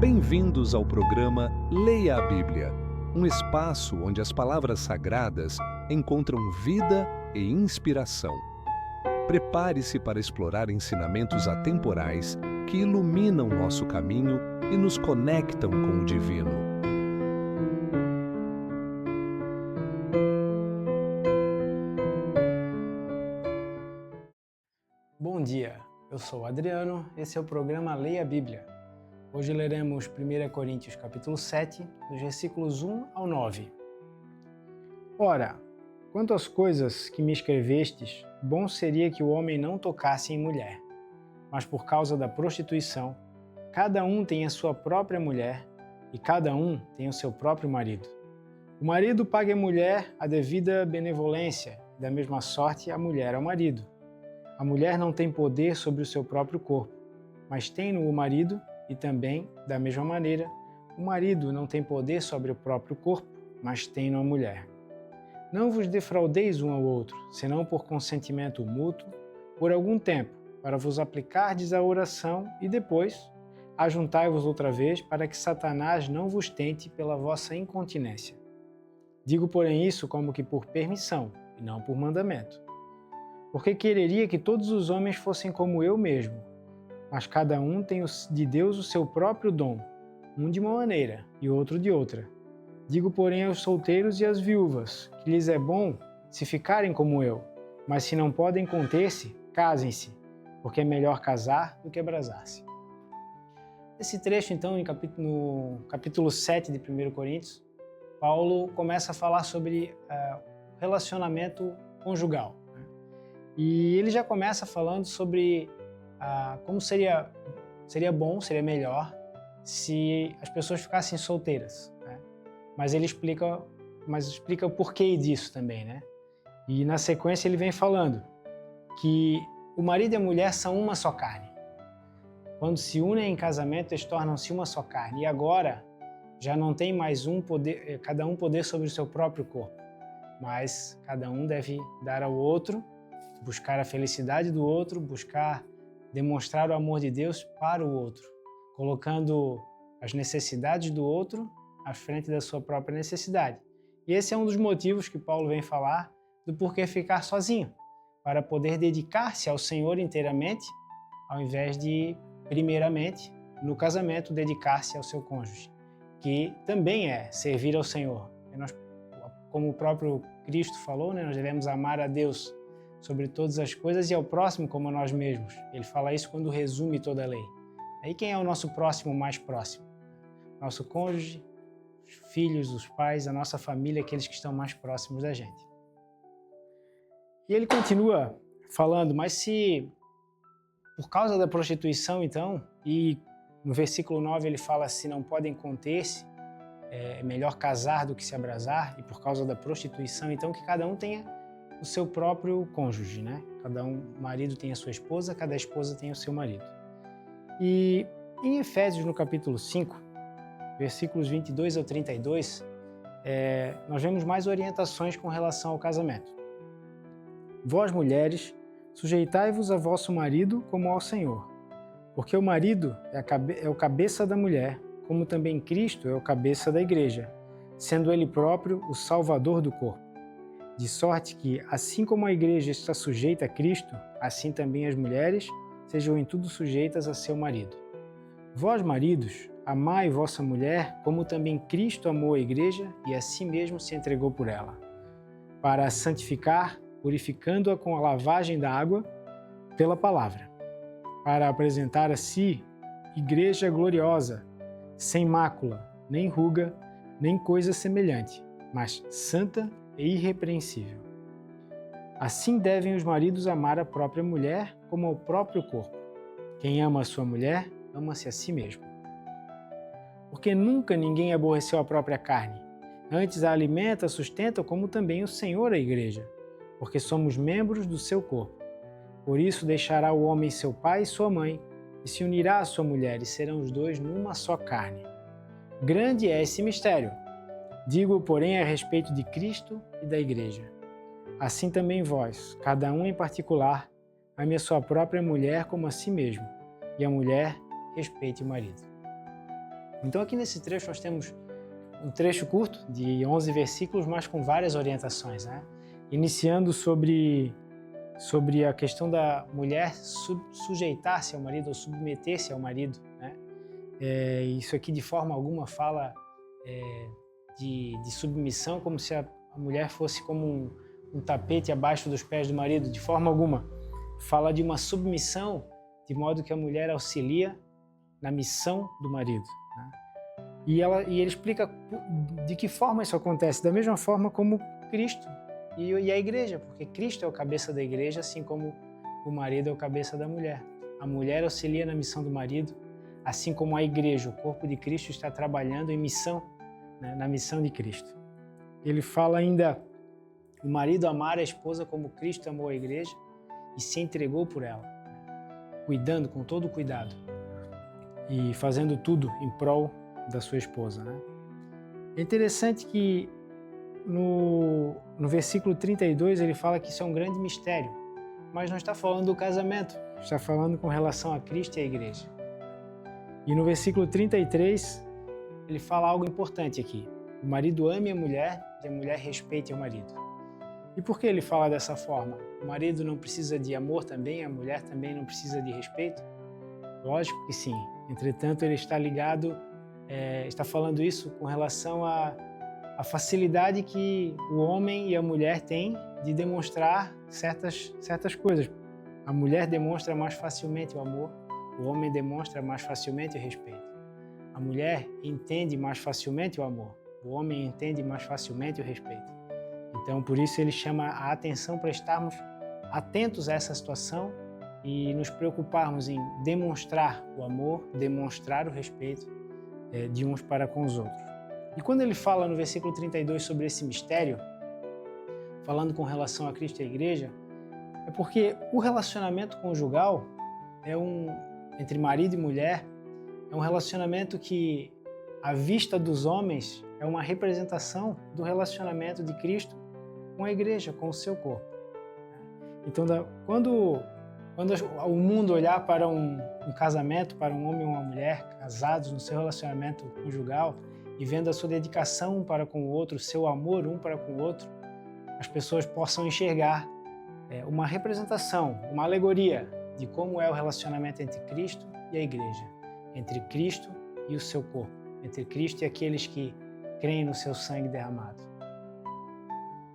Bem-vindos ao programa Leia a Bíblia, um espaço onde as palavras sagradas encontram vida e inspiração. Prepare-se para explorar ensinamentos atemporais que iluminam nosso caminho e nos conectam com o divino. Bom dia, eu sou o Adriano, esse é o programa Leia a Bíblia. Hoje leremos 1 Coríntios capítulo 7, dos versículos 1 ao 9. Ora, quanto às coisas que me escrevestes, bom seria que o homem não tocasse em mulher, mas por causa da prostituição, cada um tem a sua própria mulher e cada um tem o seu próprio marido. O marido pague à mulher a devida benevolência, e da mesma sorte a mulher ao marido. A mulher não tem poder sobre o seu próprio corpo, mas tem-no o marido, e também, da mesma maneira, o marido não tem poder sobre o próprio corpo, mas tem-no a mulher. Não vos defraudeis um ao outro, senão por consentimento mútuo, por algum tempo, para vos aplicardes à oração, e depois, ajuntai-vos outra vez, para que Satanás não vos tente pela vossa incontinência. Digo, porém, isso como que por permissão, e não por mandamento. Porque quereria que todos os homens fossem como eu mesmo, mas cada um tem de Deus o seu próprio dom, um de uma maneira e outro de outra. Digo, porém, aos solteiros e às viúvas, que lhes é bom se ficarem como eu, mas se não podem conter-se, casem-se, porque é melhor casar do que abrasar-se. Esse trecho, então, no capítulo 7 de 1 Coríntios, Paulo começa a falar sobre relacionamento conjugal. E ele já começa falando sobre como seria bom, seria melhor se as pessoas ficassem solteiras, né? Mas ele explica o porquê disso também, né? E na sequência ele vem falando que o marido e a mulher são uma só carne. Quando se unem em casamento, eles tornam-se uma só carne. E agora já não tem mais cada um poder sobre o seu próprio corpo, mas cada um deve dar ao outro, buscar a felicidade do outro, buscar demonstrar o amor de Deus para o outro, colocando as necessidades do outro à frente da sua própria necessidade. E esse é um dos motivos que Paulo vem falar do porquê ficar sozinho, para poder dedicar-se ao Senhor inteiramente, ao invés de, primeiramente, no casamento, dedicar-se ao seu cônjuge, que também é servir ao Senhor. E nós, como o próprio Cristo falou, né, nós devemos amar a Deus sobre todas as coisas e ao próximo como a nós mesmos. Ele fala isso quando resume toda a lei. Aí quem é o nosso próximo mais próximo? Nosso cônjuge, os filhos, os pais, a nossa família, aqueles que estão mais próximos da gente. E ele continua falando, mas se por causa da prostituição então, e no versículo 9 ele fala se não podem conter-se, é melhor casar do que se abrasar, e por causa da prostituição então que cada um tenha o seu próprio cônjuge, né? O marido tem a sua esposa, cada esposa tem o seu marido. E em Efésios, no capítulo 5, versículos 22 ao 32, nós vemos mais orientações com relação ao casamento. Vós, mulheres, sujeitai-vos a vosso marido como ao Senhor, porque o marido é o cabeça da mulher, como também Cristo é o cabeça da igreja, sendo ele próprio o salvador do corpo. De sorte que, assim como a igreja está sujeita a Cristo, assim também as mulheres sejam em tudo sujeitas a seu marido. Vós, maridos, amai vossa mulher, como também Cristo amou a igreja e a si mesmo se entregou por ela, para a santificar, purificando-a com a lavagem da água pela palavra, para apresentar a si igreja gloriosa, sem mácula, nem ruga, nem coisa semelhante, mas santa e irrepreensível. Assim devem os maridos amar a própria mulher como ao próprio corpo. Quem ama a sua mulher, ama-se a si mesmo. Porque nunca ninguém aborreceu a própria carne, antes a alimenta, sustenta, como também o Senhor a igreja, porque somos membros do seu corpo. Por isso deixará o homem seu pai e sua mãe, e se unirá à sua mulher, e serão os dois numa só carne. Grande é esse mistério. Digo, porém, a respeito de Cristo e da Igreja. Assim também vós, cada um em particular, ame a sua própria mulher como a si mesmo, e a mulher respeite o marido. Então aqui nesse trecho nós temos um trecho curto de 11 versículos, mas com várias orientações, né? Iniciando sobre a questão da mulher sujeitar-se ao marido ou submeter-se ao marido, né? Isso aqui de forma alguma fala de submissão, como se a mulher fosse como um tapete abaixo dos pés do marido, de forma alguma. Fala de uma submissão, de modo que a mulher auxilia na missão do marido, né? E ele explica de que forma isso acontece, da mesma forma como Cristo e a igreja, porque Cristo é o cabeça da igreja, assim como o marido é o cabeça da mulher. A mulher auxilia na missão do marido, assim como a igreja, o corpo de Cristo, está trabalhando em missão, né, na missão de Cristo. Ele fala ainda, o marido amar a esposa como Cristo amou a igreja e se entregou por ela, cuidando com todo cuidado e fazendo tudo em prol da sua esposa, né? É interessante que no versículo 32 ele fala que isso é um grande mistério, mas não está falando do casamento, está falando com relação a Cristo e a igreja. E no versículo 33 ele fala algo importante aqui: o marido ame a mulher e a mulher respeite o marido. E por que ele fala dessa forma? O marido não precisa de amor também, a mulher também não precisa de respeito? Lógico que sim. Entretanto, ele está ligado, está falando isso com relação à facilidade que o homem e a mulher têm de demonstrar certas coisas. A mulher demonstra mais facilmente o amor, o homem demonstra mais facilmente o respeito. A mulher entende mais facilmente o amor, o homem entende mais facilmente o respeito. Então, por isso ele chama a atenção para estarmos atentos a essa situação e nos preocuparmos em demonstrar o amor, demonstrar o respeito de uns para com os outros. E quando ele fala no versículo 32 sobre esse mistério, falando com relação a Cristo e a igreja, é porque o relacionamento conjugal entre marido e mulher é um relacionamento que, à vista dos homens, é uma representação do relacionamento de Cristo com a igreja, com o seu corpo. Então, quando o mundo olhar para um casamento, para um homem e uma mulher casados no seu relacionamento conjugal e vendo a sua dedicação um para com o outro, o seu amor um para com o outro, as pessoas possam enxergar uma representação, uma alegoria de como é o relacionamento entre Cristo e a igreja, entre Cristo e o seu corpo, entre Cristo e aqueles que creem no seu sangue derramado.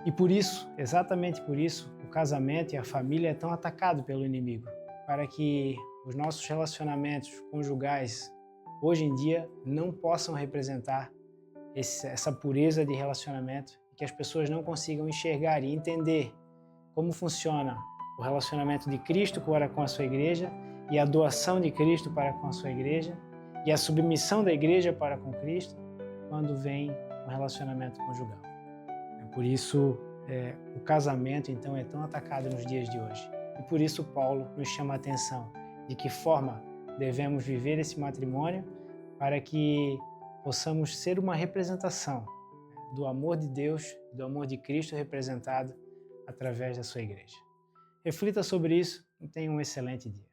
E por isso, exatamente por isso, o casamento e a família é tão atacado pelo inimigo, para que os nossos relacionamentos conjugais hoje em dia não possam representar essa pureza de relacionamento, que as pessoas não consigam enxergar e entender como funciona o relacionamento de Cristo para com a sua igreja e a doação de Cristo para com a sua igreja e a submissão da igreja para com Cristo quando vem o relacionamento conjugal. Por isso, o casamento, então, é tão atacado nos dias de hoje. E por isso Paulo nos chama a atenção de que forma devemos viver esse matrimônio para que possamos ser uma representação do amor de Deus, do amor de Cristo representado através da sua igreja. Reflita sobre isso e tenha um excelente dia.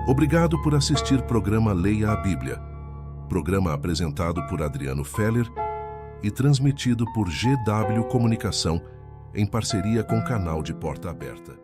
Obrigado por assistir o programa Leia a Bíblia. Programa apresentado por Adriano Feller e transmitido por GW Comunicação em parceria com o canal de Porta Aberta.